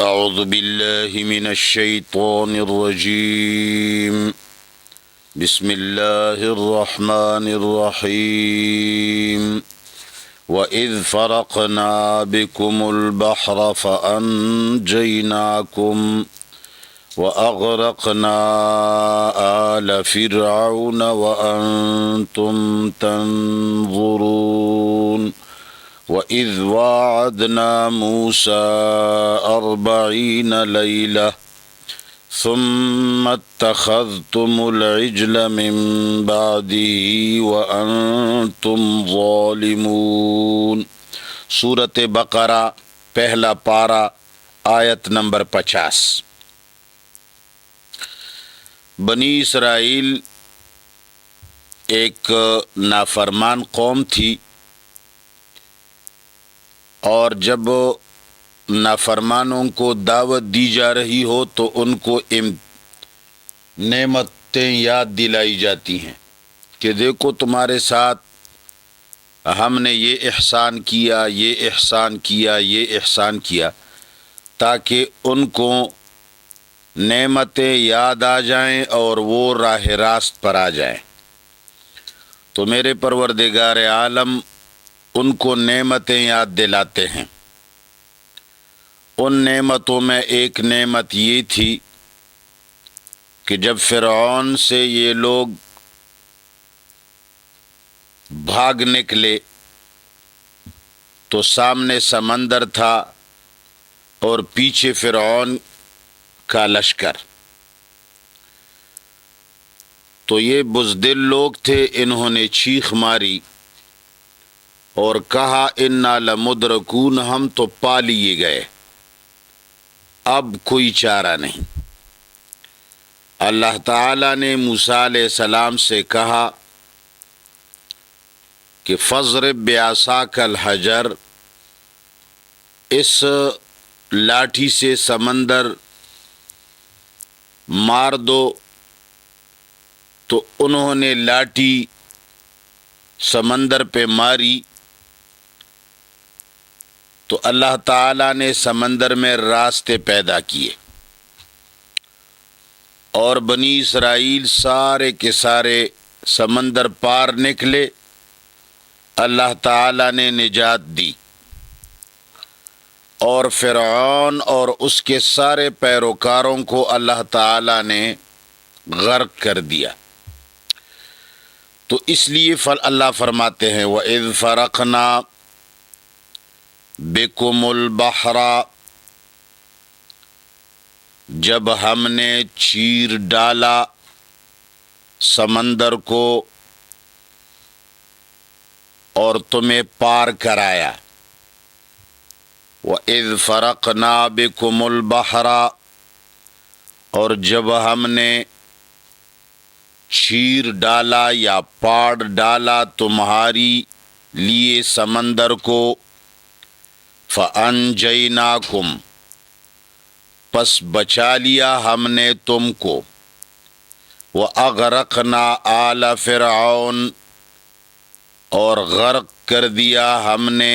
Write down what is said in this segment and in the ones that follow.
اعوذ باللہ من الشیطان الرجیم بسم اللہ الرحمن الرحیم وَإِذْ فَرَقْنَا بِكُمُ الْبَحْرَ فَأَنْجَيْنَاكُمْ وَأَغْرَقْنَا آلَ فِرْعَوْنَ وَأَنْتُمْ تَنْظُرُونَ وَإِذْ وَاعَدْنَا مُوسَى 40 لَيْلَةً ثُمَّ اتَّخَذْتُمُ الْعِجْلَ مِنْ بَعْدِهِ وَأَنْتُمْ ظَالِمُونَ۔ سورۃ بقرہ پہلا پارہ آیت نمبر 50۔ بنی اسرائیل ایک نافرمان قوم تھی، اور جب نافرمانوں کو دعوت دی جا رہی ہو تو ان کو نعمتیں یاد دلائی جاتی ہیں کہ دیکھو تمہارے ساتھ ہم نے یہ احسان کیا، یہ احسان کیا، یہ احسان کیا، تاکہ ان کو نعمتیں یاد آ جائیں اور وہ راہ راست پر آ جائیں۔ تو میرے پروردگار عالم ان کو نعمتیں یاد دلاتے ہیں۔ ان نعمتوں میں ایک نعمت یہ تھی کہ جب فرعون سے یہ لوگ بھاگ نکلے تو سامنے سمندر تھا اور پیچھے فرعون کا لشکر۔ تو یہ بزدل لوگ تھے، انہوں نے چیخ ماری اور کہا انا لمدرکون، ہم تو پا لیے گئے، اب کوئی چارہ نہیں۔ اللہ تعالیٰ نے موسیٰ علیہ السلام سے کہا کہ فَاضْرِب بِعَصَاكَ الْحَجَرَ، اس لاٹھی سے سمندر مار دو۔ تو انہوں نے لاٹھی سمندر پہ ماری تو اللہ تعالیٰ نے سمندر میں راستے پیدا کیے، اور بنی اسرائیل سارے کے سارے سمندر پار نکلے۔ اللہ تعالیٰ نے نجات دی، اور فرعون اور اس کے سارے پیروکاروں کو اللہ تعالیٰ نے غرق کر دیا۔ تو اس لیے اللہ فرماتے ہیں وَإِذْ فَرَقْنَا بِكُمُ الْبَحْرَ، جب ہم نے چیر ڈالا سمندر کو اور تمہیں پار کرایا۔ وَإِذْ فَرَقْنَا بِكُمُ الْبَحْرَ، اور جب ہم نے چیر ڈالا یا پاڑ ڈالا تمہاری لیے سمندر کو، فَأَنْجَيْنَاكُمْ، پس بچا لیا ہم نے تم کو، وَأَغْرَقْنَا آلَ فِرْعَوْنَ، اور غرق کر دیا ہم نے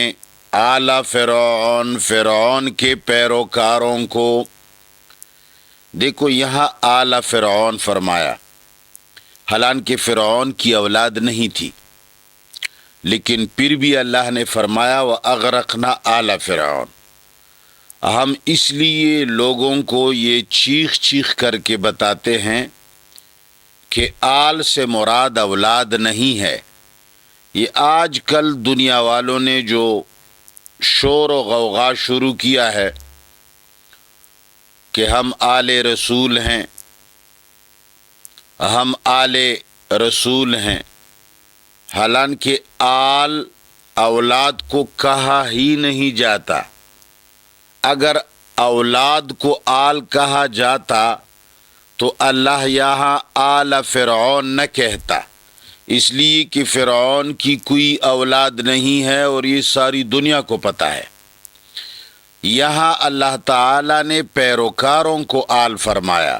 آل فرعون، فرعون کے پیروکاروں کو۔ دیکھو یہاں آل فرعون فرمایا، حالانکہ فرعون کی اولاد نہیں تھی، لیکن پھر بھی اللہ نے فرمایا وَأَغْرَقْنَا آلَ فِرْعَوْنَ۔ ہم اس لیے لوگوں کو یہ چیخ چیخ کر کے بتاتے ہیں کہ آل سے مراد اولاد نہیں ہے۔ یہ آج کل دنیا والوں نے جو شور و غوغا شروع کیا ہے کہ ہم آل رسول ہیں، ہم آل رسول ہیں، حالانکہ آل اولاد کو کہا ہی نہیں جاتا۔ اگر اولاد کو آل کہا جاتا تو اللہ یہاں آل فرعون نہ کہتا، اس لیے کہ فرعون کی کوئی اولاد نہیں ہے اور یہ ساری دنیا کو پتہ ہے۔ یہاں اللہ تعالیٰ نے پیروکاروں کو آل فرمایا،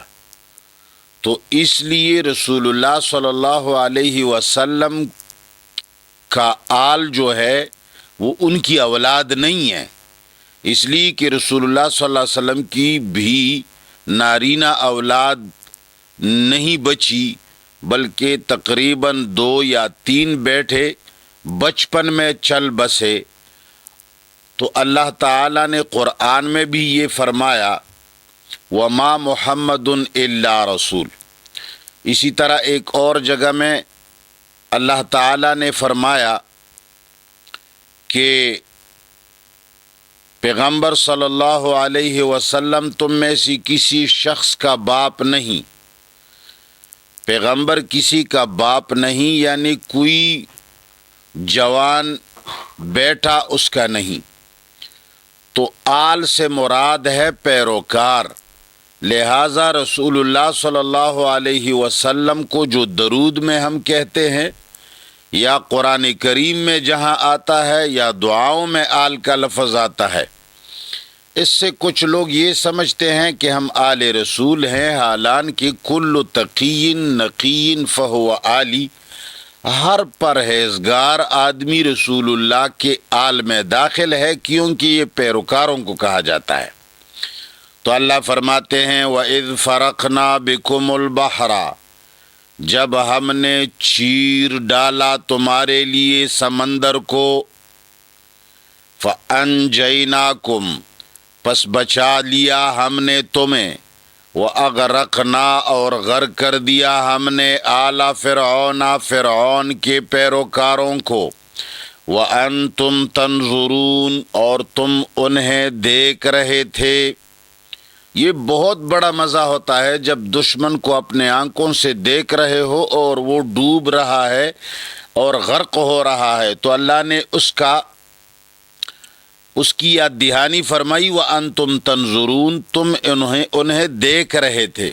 تو اس لیے رسول اللہ صلی اللہ علیہ وسلم کا آل جو ہے وہ ان کی اولاد نہیں ہے، اس لیے کہ رسول اللہ صلی اللہ علیہ وسلم کی بھی نارینہ اولاد نہیں بچی، بلکہ تقریباً 2 یا 3 بیٹے بچپن میں چل بسے۔ تو اللہ تعالیٰ نے قرآن میں بھی یہ فرمایا وَمَا مُحَمَّدٌ إِلَّا رَسُولٌ۔ اسی طرح ایک اور جگہ میں اللہ تعالیٰ نے فرمایا کہ پیغمبر صلی اللہ علیہ وسلم تم میں سے کسی شخص کا باپ نہیں، پیغمبر کسی کا باپ نہیں، یعنی کوئی جوان بیٹا اس کا نہیں۔ تو آل سے مراد ہے پیروکار، لہٰذا رسول اللہ صلی اللہ علیہ وسلم کو جو درود میں ہم کہتے ہیں یا قرآن کریم میں جہاں آتا ہے یا دعاؤں میں آل کا لفظ آتا ہے، اس سے کچھ لوگ یہ سمجھتے ہیں کہ ہم آل رسول ہیں، حالانکہ کل تقی نقی فہو آلی، ہر پرہیزگار آدمی رسول اللہ کے آل میں داخل ہے، کیونکہ یہ پیروکاروں کو کہا جاتا ہے۔ تو اللہ فرماتے ہیں وَإِذْ فَرَقْنَا بِكُمُ الْبَحْرَ، جب ہم نے چیر ڈالا تمہارے لیے سمندر کو، فَأَنْجَيْنَاكُمْ، پس بچا لیا ہم نے تمہیں، وَأَغْرَقْنَا، اور غرق کر دیا ہم نے آلَ فرعون، فرعون کے پیروکاروں کو، وَأَنْتُمْ تَنْظُرُونَ، اور تم انہیں دیکھ رہے تھے۔ یہ بہت بڑا مزہ ہوتا ہے جب دشمن کو اپنے آنکھوں سے دیکھ رہے ہو اور وہ ڈوب رہا ہے اور غرق ہو رہا ہے، تو اللہ نے اس کی یاد دہانی فرمائی وَأَنْتُمْ تَنْظُرُونَ، تم انہیں دیکھ رہے تھے۔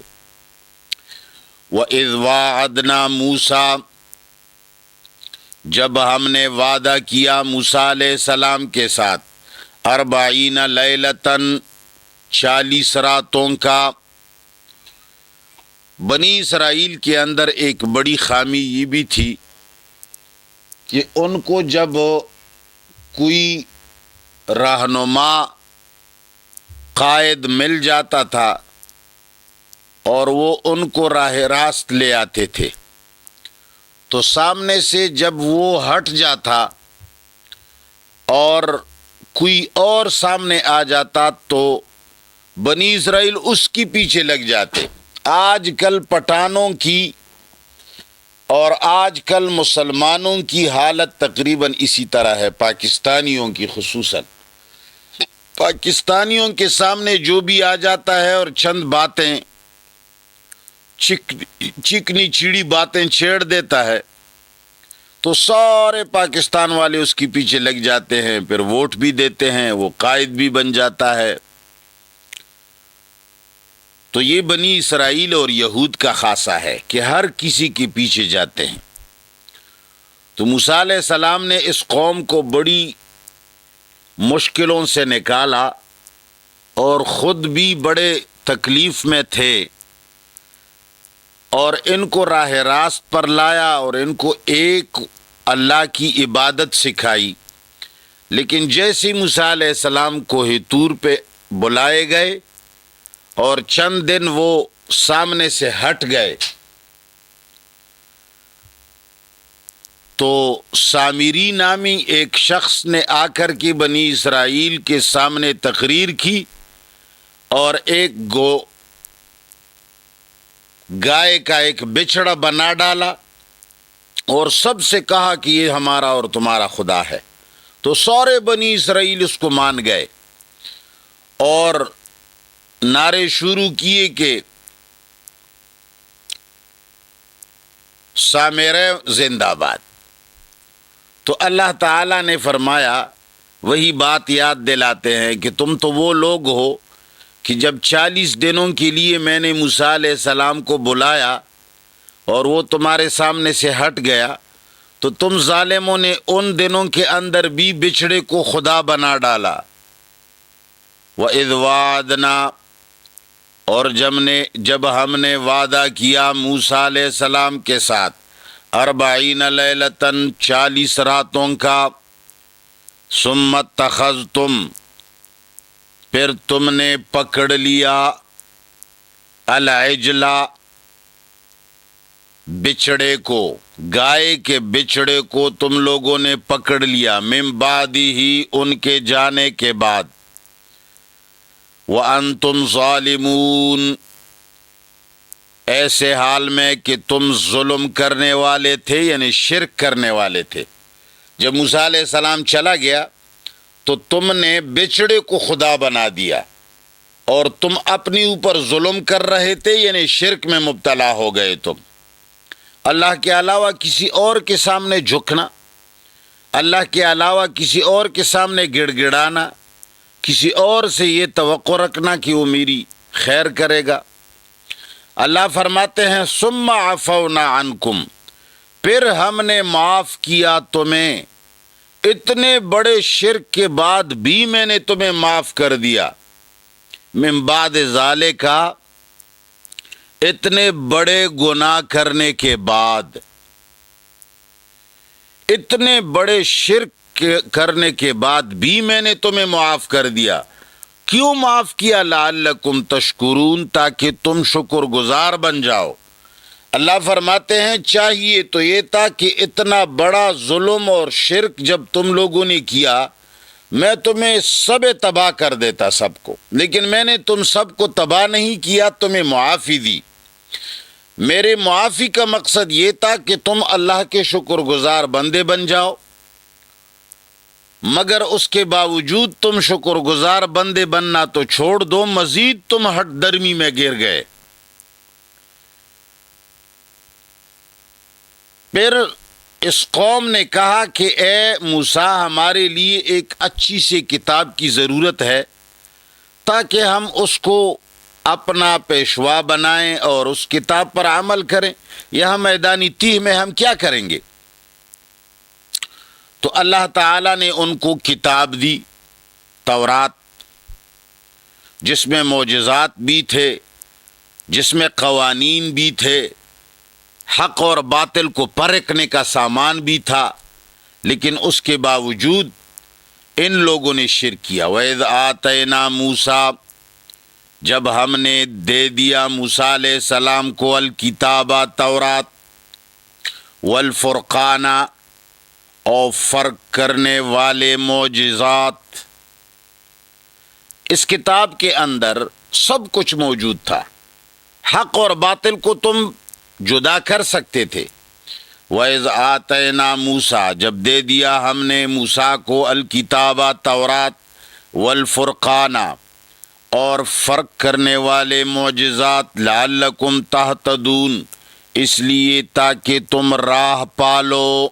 وَإِذْ وَاعَدْنَا مُوسَىٰ، جب ہم نے وعدہ کیا موسیٰ علیہ السلام کے ساتھ، 40 لیلۃً، 40 راتوں کا۔ بنی اسرائیل کے اندر ایک بڑی خامی یہ بھی تھی کہ ان کو جب کوئی رہنما قائد مل جاتا تھا اور وہ ان کو راہ راست لے آتے تھے، تو سامنے سے جب وہ ہٹ جاتا اور کوئی اور سامنے آ جاتا تو بنی اسرائیل اس کی پیچھے لگ جاتے۔ آج کل پٹھانوں کی اور آج کل مسلمانوں کی حالت تقریباً اسی طرح ہے، پاکستانیوں کی خصوصاً۔ پاکستانیوں کے سامنے جو بھی آ جاتا ہے اور چند باتیں چکنی چیڑی باتیں چھیڑ دیتا ہے تو سارے پاکستان والے اس کے پیچھے لگ جاتے ہیں، پھر ووٹ بھی دیتے ہیں، وہ قائد بھی بن جاتا ہے۔ تو یہ بنی اسرائیل اور یہود کا خاصہ ہے کہ ہر کسی کے پیچھے جاتے ہیں۔ تو موسیٰ علیہ السلام نے اس قوم کو بڑی مشکلوں سے نکالا اور خود بھی بڑے تکلیف میں تھے، اور ان کو راہ راست پر لایا اور ان کو ایک اللہ کی عبادت سکھائی۔ لیکن جیسے موسیٰ علیہ السلام کوہ طور پہ بلائے گئے اور چند دن وہ سامنے سے ہٹ گئے تو سامری نامی ایک شخص نے آ کر کے بنی اسرائیل کے سامنے تقریر کی اور ایک گائے کا ایک بچڑا بنا ڈالا اور سب سے کہا کہ یہ ہمارا اور تمہارا خدا ہے۔ تو سارے بنی اسرائیل اس کو مان گئے اور نعرے شروع کیے کہ سامرے زندہ باد۔ تو اللہ تعالیٰ نے فرمایا، وہی بات یاد دلاتے ہیں کہ تم تو وہ لوگ ہو کہ جب 40 دنوں کے لیے میں نے موسیٰ علیہ السلام کو بلایا اور وہ تمہارے سامنے سے ہٹ گیا تو تم ظالموں نے ان دنوں کے اندر بھی بچھڑے کو خدا بنا ڈالا۔ وَإِذْ وَعَدْنَا، اور جب ہم نے وعدہ کیا موسیٰ علیہ السلام کے ساتھ 40 لیلۃً، 40 راتوں کا، ثم اتخذتم، پھر تم نے پکڑ لیا العجلا بچڑے کو، گائے کے بچڑے کو تم لوگوں نے پکڑ لیا، من بعد ہی ان کے جانے کے بعد، وَأَنْتُمْ ظَالِمُونَ ایسے حال میں کہ تم ظلم کرنے والے تھے، یعنی شرک کرنے والے تھے۔ جب موسیٰ علیہ السلام چلا گیا تو تم نے بچڑے کو خدا بنا دیا اور تم اپنی اوپر ظلم کر رہے تھے، یعنی شرک میں مبتلا ہو گئے تم۔ اللہ کے علاوہ کسی اور کے سامنے جھکنا، اللہ کے علاوہ کسی اور کے سامنے گڑ گڑانا، کسی اور سے یہ توقع رکھنا کہ وہ میری خیر کرے گا۔ اللہ فرماتے ہیں ثم عفونا عنکم، پھر ہم نے معاف کیا تمہیں، اتنے بڑے شرک کے بعد بھی میں نے تمہیں معاف کر دیا، من بعد ذالک، اتنے بڑے گناہ کرنے کے بعد، اتنے بڑے شرک کرنے کے بعد بھی میں نے تمہیں معاف کر دیا۔ کیوں معاف کیا؟ لعلکم تشکرون، تاکہ تم شکر گزار بن جاؤ۔ اللہ فرماتے ہیں چاہیے تو یہ تھا کہ اتنا بڑا ظلم اور شرک جب تم لوگوں نے کیا، میں تمہیں سب تباہ کر دیتا سب کو، لیکن میں نے تم سب کو تباہ نہیں کیا، تمہیں معافی دی۔ میرے معافی کا مقصد یہ تھا کہ تم اللہ کے شکر گزار بندے بن جاؤ، مگر اس کے باوجود تم شکر گزار بندے بننا تو چھوڑ دو، مزید تم ہٹ درمی میں گر گئے۔ پھر اس قوم نے کہا کہ اے موسیٰ، ہمارے لیے ایک اچھی سی کتاب کی ضرورت ہے تاکہ ہم اس کو اپنا پیشوا بنائیں اور اس کتاب پر عمل کریں، یہاں میدانی تیہ میں ہم کیا کریں گے؟ تو اللہ تعالیٰ نے ان کو کتاب دی، تورات، جس میں معجزات بھی تھے، جس میں قوانین بھی تھے، حق اور باطل کو پرکھنے کا سامان بھی تھا، لیکن اس کے باوجود ان لوگوں نے شرک کیا۔ وَإِذْ آتَيْنَا مُوسَىٰ، جب ہم نے دے دیا موسیٰ علیہ السلام کو الکتاب، تورات، والفرقان، اور فرق کرنے والے معجزات۔ اس کتاب کے اندر سب کچھ موجود تھا، حق اور باطل کو تم جدا کر سکتے تھے۔ وَإِذْ آتَيْنَا مُوسَىٰ، جب دے دیا ہم نے موسیٰ کو الکتاب، تورات، والفرقان، اور فرق کرنے والے معجزات، لعلکم تہتدون، اس لیے تاکہ تم راہ پالو۔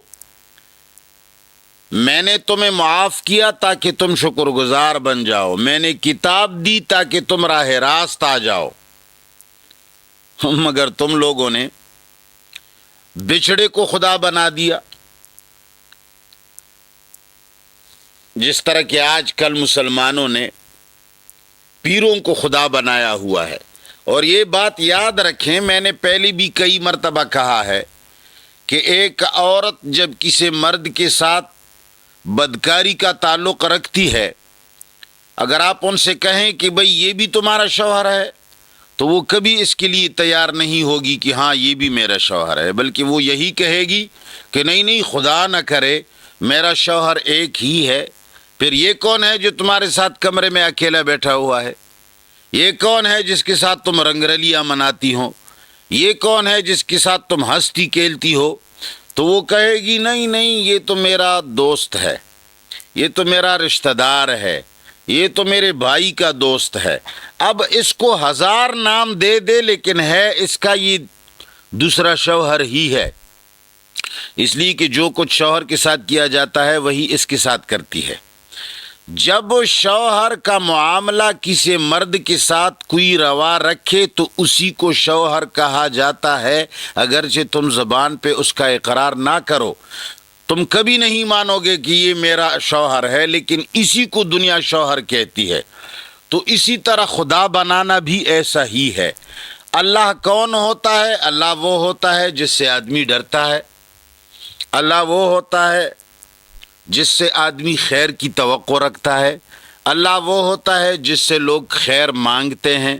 میں نے تمہیں معاف کیا تاکہ تم شکر گزار بن جاؤ، میں نے کتاب دی تاکہ تم راہ راست آ جاؤ، مگر تم لوگوں نے بچڑے کو خدا بنا دیا، جس طرح کہ آج کل مسلمانوں نے پیروں کو خدا بنایا ہوا ہے۔ اور یہ بات یاد رکھیں، میں نے پہلے بھی کئی مرتبہ کہا ہے کہ ایک عورت جب کسی مرد کے ساتھ بدکاری کا تعلق رکھتی ہے، اگر آپ ان سے کہیں کہ بھئی یہ بھی تمہارا شوہر ہے، تو وہ کبھی اس کے لیے تیار نہیں ہوگی کہ ہاں یہ بھی میرا شوہر ہے، بلکہ وہ یہی کہے گی کہ نہیں نہیں، خدا نہ کرے میرا شوہر ایک ہی ہے، پھر یہ کون ہے جو تمہارے ساتھ کمرے میں اکیلا بیٹھا ہوا ہے؟ یہ کون ہے جس کے ساتھ تم رنگرلیاں مناتی ہو؟ یہ کون ہے جس کے ساتھ تم ہنستی کھیلتی ہو؟ تو وہ کہے گی نہیں نہیں، یہ تو میرا دوست ہے، یہ تو میرا رشتہ دار ہے، یہ تو میرے بھائی کا دوست ہے۔ اب اس کو ہزار نام دے دے، لیکن ہے اس کا یہ دوسرا شوہر ہی ہے، اس لیے کہ جو کچھ شوہر کے ساتھ کیا جاتا ہے وہی اس کے ساتھ کرتی ہے۔ جب شوہر کا معاملہ کسی مرد کے ساتھ کوئی روا رکھے تو اسی کو شوہر کہا جاتا ہے، اگرچہ تم زبان پہ اس کا اقرار نہ کرو، تم کبھی نہیں مانو گے کہ یہ میرا شوہر ہے، لیکن اسی کو دنیا شوہر کہتی ہے۔ تو اسی طرح خدا بنانا بھی ایسا ہی ہے۔ اللہ کون ہوتا ہے؟ اللہ وہ ہوتا ہے جس سے آدمی ڈرتا ہے، اللہ وہ ہوتا ہے جس سے آدمی خیر کی توقع رکھتا ہے، اللہ وہ ہوتا ہے جس سے لوگ خیر مانگتے ہیں،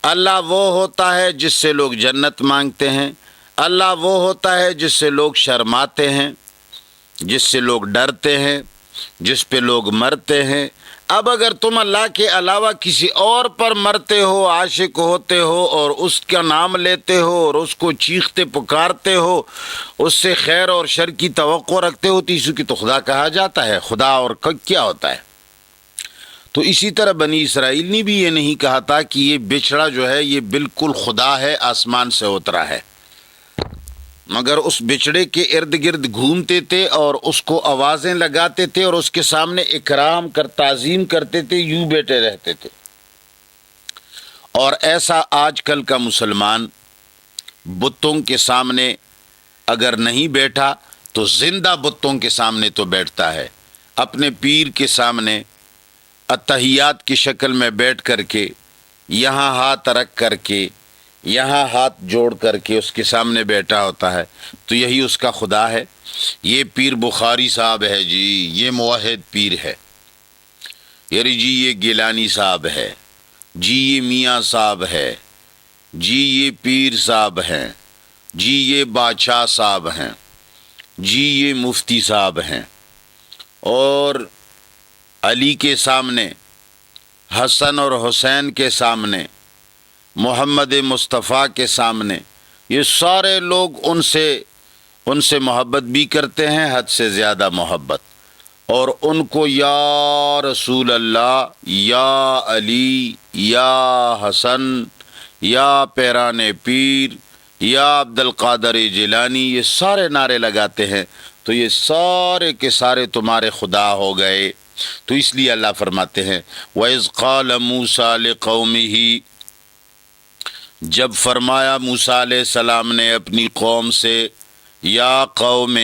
اللہ وہ ہوتا ہے جس سے لوگ جنت مانگتے ہیں، اللہ وہ ہوتا ہے جس سے لوگ شرماتے ہیں، جس سے لوگ ڈرتے ہیں، جس پہ لوگ مرتے ہیں۔ اب اگر تم اللہ کے علاوہ کسی اور پر مرتے ہو، عاشق ہوتے ہو اور اس کا نام لیتے ہو اور اس کو چیختے پکارتے ہو، اس سے خیر اور شر کی توقع رکھتے ہو، تو اسی کی تو خدا کہا جاتا ہے۔ خدا اور کیا ہوتا ہے؟ تو اسی طرح بنی اسرائیل نے بھی یہ نہیں کہا تھا کہ یہ بچڑا جو ہے یہ بالکل خدا ہے، آسمان سے اترا ہے، مگر اس بچڑے کے ارد گرد گھومتے تھے اور اس کو آوازیں لگاتے تھے اور اس کے سامنے اکرام تعظیم کرتے تھے، یوں بیٹھے رہتے تھے۔ اور ایسا آج کل کا مسلمان بتوں کے سامنے اگر نہیں بیٹھا تو زندہ بتوں کے سامنے تو بیٹھتا ہے، اپنے پیر کے سامنے اتحیات کی شکل میں بیٹھ کر کے، یہاں ہاتھ رکھ کر کے، یہاں ہاتھ جوڑ کر کے اس کے سامنے بیٹھا ہوتا ہے، تو یہی اس کا خدا ہے۔ یہ پیر بخاری صاحب ہے جی، یہ موحد پیر ہے، یعنی جی یہ گیلانی صاحب ہے، جی یہ میاں صاحب ہے، جی یہ پیر صاحب ہیں، جی یہ بادشاہ صاحب ہیں، جی یہ مفتی صاحب ہیں، اور علی کے سامنے، حسن اور حسین کے سامنے، محمد مصطفیٰ کے سامنے، یہ سارے لوگ ان سے محبت بھی کرتے ہیں، حد سے زیادہ محبت، اور ان کو یا رسول اللہ، یا علی، یا حسن، یا پیران پیر، یا عبد القادر جیلانی، یہ سارے نعرے لگاتے ہیں، تو یہ سارے کے سارے تمہارے خدا ہو گئے۔ تو اس لیے اللہ فرماتے ہیں وَإِذْ قَالَ مُوسَىٰ لِقَوْمِهِ، جب فرمایا موسیٰ علیہ السلام نے اپنی قوم سے، یا قوم،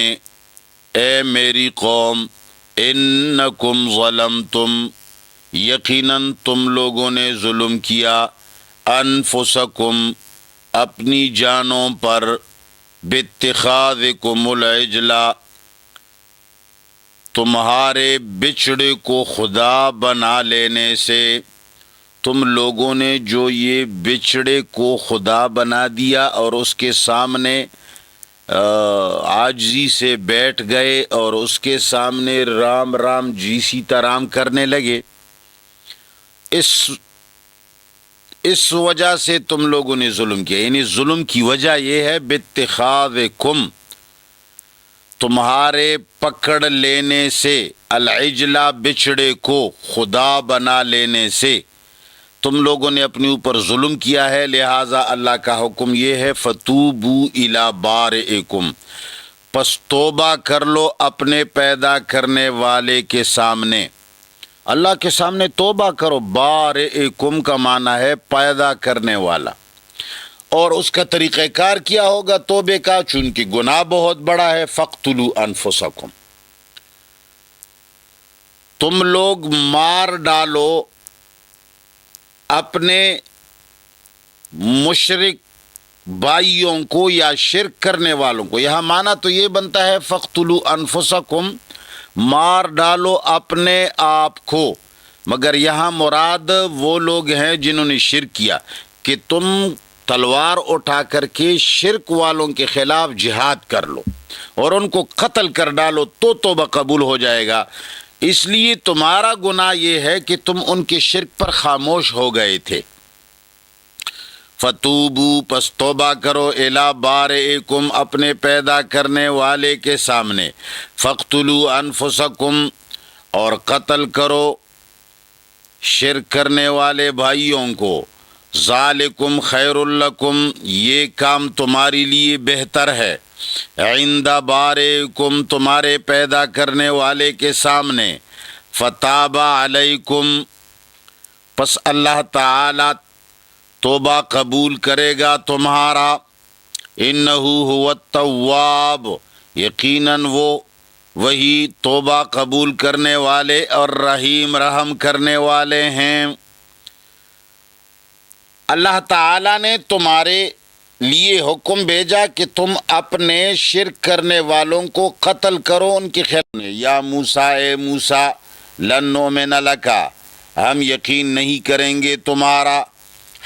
اے میری قوم، انکم ظلمتم، یقیناً تم لوگوں نے ظلم کیا، انفسکم، اپنی جانوں پر، باتخاذکم العجلہ، تمہارے بچڑے کو خدا بنا لینے سے، تم لوگوں نے جو یہ بچڑے کو خدا بنا دیا اور اس کے سامنے عاجزی سے بیٹھ گئے اور اس کے سامنے رام رام جی سیتا رام کرنے لگے، اس وجہ سے تم لوگوں نے ظلم کیا۔ یعنی ظلم کی وجہ یہ ہے باتخاذکم، تمہارے پکڑ لینے سے، العجلہ، بچڑے کو خدا بنا لینے سے تم لوگوں نے اپنے اوپر ظلم کیا ہے، لہٰذا اللہ کا حکم یہ ہے فَتُوبُوا إِلَىٰ بَارِئِكُمْ، پس توبہ کر لو اپنے پیدا کرنے والے کے سامنے، اللہ کے سامنے توبہ کرو۔ بارئکم کا معنی ہے پیدا کرنے والا، اور اس کا طریقہ کار کیا ہوگا توبے کا؟ چونکہ گناہ بہت بڑا ہے، فَاقْتُلُوا أَنفُسَكُمْ، تم لوگ مار ڈالو اپنے مشرک بھائیوں کو یا شرک کرنے والوں کو۔ یہاں معنی تو یہ بنتا ہے فَاقْتُلُوا أَنفُسَكُمْ، مار ڈالو اپنے آپ کو، مگر یہاں مراد وہ لوگ ہیں جنہوں نے شرک کیا، کہ تم تلوار اٹھا کر کے شرک والوں کے خلاف جہاد کر لو اور ان کو قتل کر ڈالو تو توبہ قبول ہو جائے گا۔ اس لیے تمہارا گناہ یہ ہے کہ تم ان کے شرک پر خاموش ہو گئے تھے۔ فتوبو، پس توبہ کرو، الی بارئکم، اپنے پیدا کرنے والے کے سامنے، فاقتلوا انفسکم، اور قتل کرو شرک کرنے والے بھائیوں کو، ذالکم خیر لکم، یہ کام تمہارے لیے بہتر ہے، عند بارئکم، تمہارے پیدا کرنے والے کے سامنے، فتاب علیکم، پس اللہ تعالی توبہ قبول کرے گا تمہارا، انہ هو التواب، یقیناً وہ وہی توبہ قبول کرنے والے اور رحیم رحم کرنے والے ہیں۔ اللہ تعالیٰ نے تمہارے لیے حکم بھیجا کہ تم اپنے شرک کرنے والوں کو قتل کرو، ان کے خلاف۔ یا موسیٰ، اے موسیٰ، لن نؤمن لک، ہم یقین نہیں کریں گے تمہارا،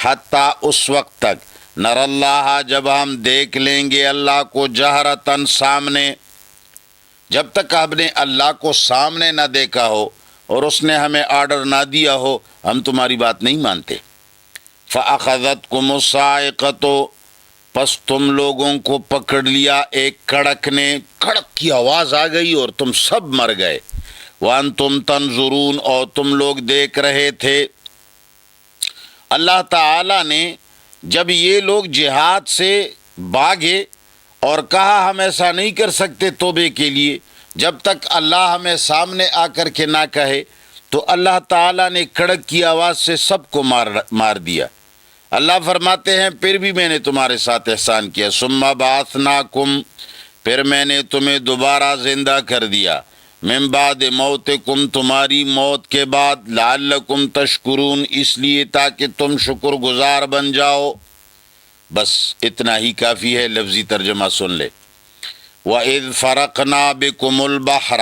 حتیٰ اس وقت تک، نر اللہ، جب ہم دیکھ لیں گے اللہ کو، جہرتاً، سامنے۔ جب تک آپ نے اللہ کو سامنے نہ دیکھا ہو اور اس نے ہمیں آرڈر نہ دیا ہو، ہم تمہاری بات نہیں مانتے۔ فَأَخَذَتْكُمُ الصَّاعِقَةُ، پس تم لوگوں کو پکڑ لیا ایک کڑک نے، کڑک کی آواز آ گئی اور تم سب مر گئے۔ وَأَنْتُمْ تَنْظُرُونَ، اور تم لوگ دیکھ رہے تھے۔ اللہ تعالی نے جب یہ لوگ جہاد سے بھاگے اور کہا ہم ایسا نہیں کر سکتے توبے کے لیے، جب تک اللہ ہمیں سامنے آ کر کے نہ کہے، تو اللہ تعالیٰ نے کڑک کی آواز سے سب کو مار دیا۔ اللہ فرماتے ہیں پھر بھی میں نے تمہارے ساتھ احسان کیا، ثم بعثناکم، پھر میں نے تمہیں دوبارہ زندہ کر دیا، من بعد موتکم، تمہاری موت کے بعد، لعلکم تشکرون، اس لیے تاکہ تم شکر گزار بن جاؤ۔ بس اتنا ہی کافی ہے، لفظی ترجمہ سن لے۔ وَإِذْ فَرَقْنَا بِكُمُ الْبَحْرَ،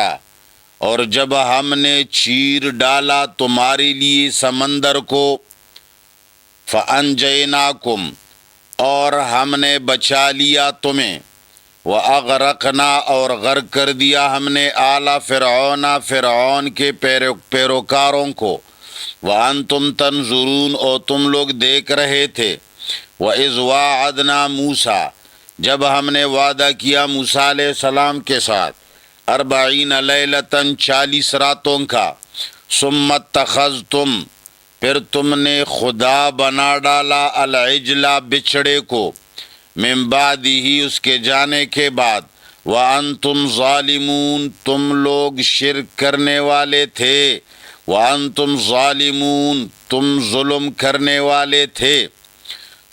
اور جب ہم نے چیر ڈالا تمہارے لیے سمندر کو، فَأَنْجَيْنَاكُمْ، اور ہم نے بچا لیا تمہیں، وَأَغْرَقْنَا، اور غرق کر دیا ہم نے آلَ فرعون، فرعون کے پیروکاروں کو، وَأَنْتُمْ تَنْظُرُونَ، اور تم لوگ دیکھ رہے تھے۔ وَإِذْ وَاعَدْنَا مُوسَىٰ، جب ہم نے وعدہ کیا موسیٰ علیہ السلام کے ساتھ، 40 لیلۃ، 40 راتوں کا، ثم اتخذتم، پھر تم نے خدا بنا ڈالا، العجل، بچڑے کو، من بعدہ، اس کے جانے کے بعد، وَأَنْتُمْ ظَالِمُونَ، تم لوگ شرک کرنے والے تھے، وَأَنْتُمْ ظَالِمُونَ، تم ظلم کرنے والے تھے۔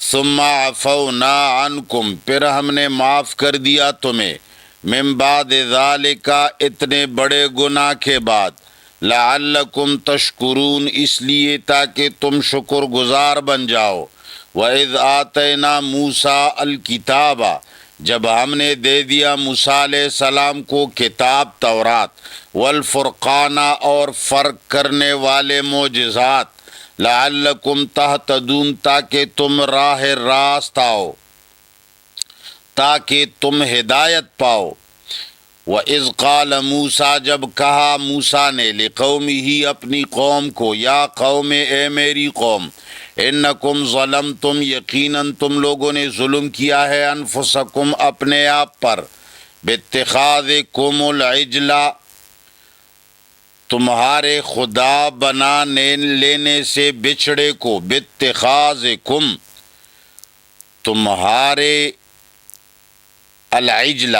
ثم عفونا عنکم، پھر ہم نے معاف کر دیا تمہیں، من بعد ذالک، اتنے بڑے گناہ کے بعد، لعلکم تشکرون، اس لیے تاکہ تم شکر گزار بن جاؤ۔ وَإِذْ آتَيْنَا مُوسَىٰ الْكِتَابَ، جب ہم نے دے دیا موسیٰ علیہ السلام کو کتاب تورات، والفرقان، اور فرق کرنے والے معجزات، لعلکم تہتدون، تاکہ تم راہ راست آؤ، تاکہ تم ہدایت پاؤ۔ وَإِذْ قَالَ مُوسَىٰ، جب کہا موسیٰ نے، لِقَوْمِهِ، اپنی قوم کو، یا قوم، اے میری قوم، انکم ظلمتم، یقیناً تم لوگوں نے ظلم کیا ہے، انفسکم، اپنے آپ پر، باتخاذکم العجل، تمہارے خدا بنا لینے سے بچڑے کو، باتخاذکم، تمہارے، العجل،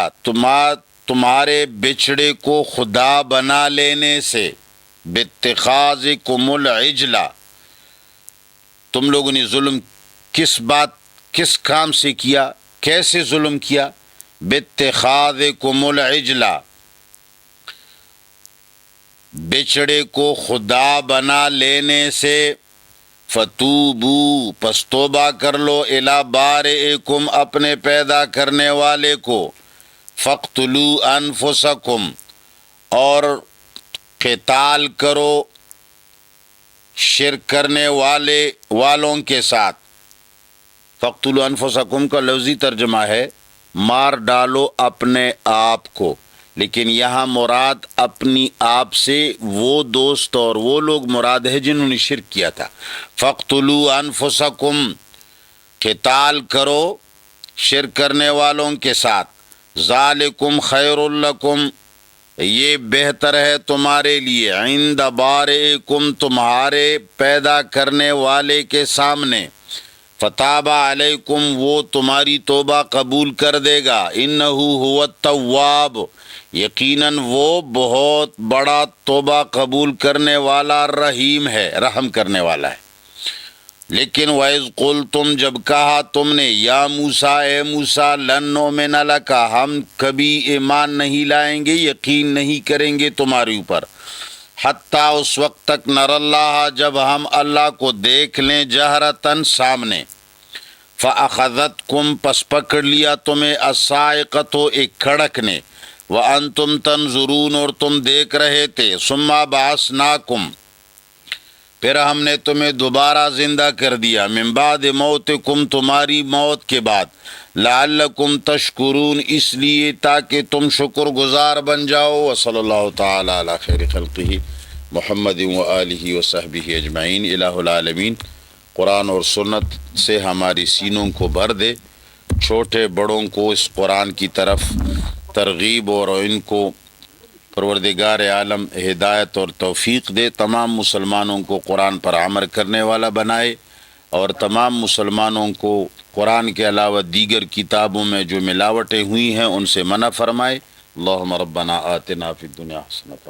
تمہارے بچڑے کو خدا بنا لینے سے، باتخاذکم العجل، تم لوگوں نے ظلم کس کام سے کیا، کیسے ظلم کیا؟ باتخاذکم العجل، بچڑے کو خدا بنا لینے سے، فتوبو، پس توبہ کر لو، الی بارئکم، اپنے پیدا کرنے والے کو، فاقتلوا انفسکم، اور قتال کرو شرک کرنے والوں کے ساتھ۔ فاقتلوا انفسکم کا لفظی ترجمہ ہے مار ڈالو اپنے آپ کو، لیکن یہاں مراد اپنی آپ سے وہ دوست اور وہ لوگ مراد ہے جنہوں نے شرک کیا تھا۔ فاقتلوا انفسکم، قتال کرو شرک کرنے والوں کے ساتھ، ذالکم خیر لکم، یہ بہتر ہے تمہارے لیے، عند بارئکم، تمہارے پیدا کرنے والے کے سامنے، فتاب علیکم، وہ تمہاری توبہ قبول کر دے گا، انہ هو التواب، یقیناً وہ بہت بڑا توبہ قبول کرنے والا، رحیم ہے، رحم کرنے والا ہے۔ لیکن وَإِذْ قُلْتُمْ، جب کہا تم نے، یا موسیٰ، اے موسیٰ، لن نؤمن لک، ہم کبھی ایمان نہیں لائیں گے، یقین نہیں کریں گے تمہارے اوپر، حتیٰ اس وقت تک، نر اللہ، جب ہم اللہ کو دیکھ لیں، جہرتاً، سامنے، فَأَخَذَتْكُمْ، پس پکڑ لیا تمہیں، الصَّاعِقَةُ، ایک کھڑک نے، وَأَنْتُمْ تَنْظُرُونَ، اور تم دیکھ رہے تھے، ثُمَّ بَعَثْنَاكُمْ، پھر ہم نے تمہیں دوبارہ زندہ کر دیا، من بعد موتکم، تمہاری موت کے بعد، لعلکم تشکرون، اس لیے تاکہ تم شکر گزار بن جاؤ۔ وصلی اللہ تعالی علی خیر خلقہ محمد وآلہ وصحبہ اجمعین۔ الہ العالمین قرآن اور سنت سے ہماری سینوں کو بھر دے، چھوٹے بڑوں کو اس قرآن کی طرف ترغیب اور ان کو پروردگار عالم ہدایت اور توفیق دے، تمام مسلمانوں کو قرآن پر عمل کرنے والا بنائے، اور تمام مسلمانوں کو قرآن کے علاوہ دیگر کتابوں میں جو ملاوٹیں ہوئی ہیں ان سے منع فرمائے۔ اللہم ربنا آتنا فی الدنیا حسنۃ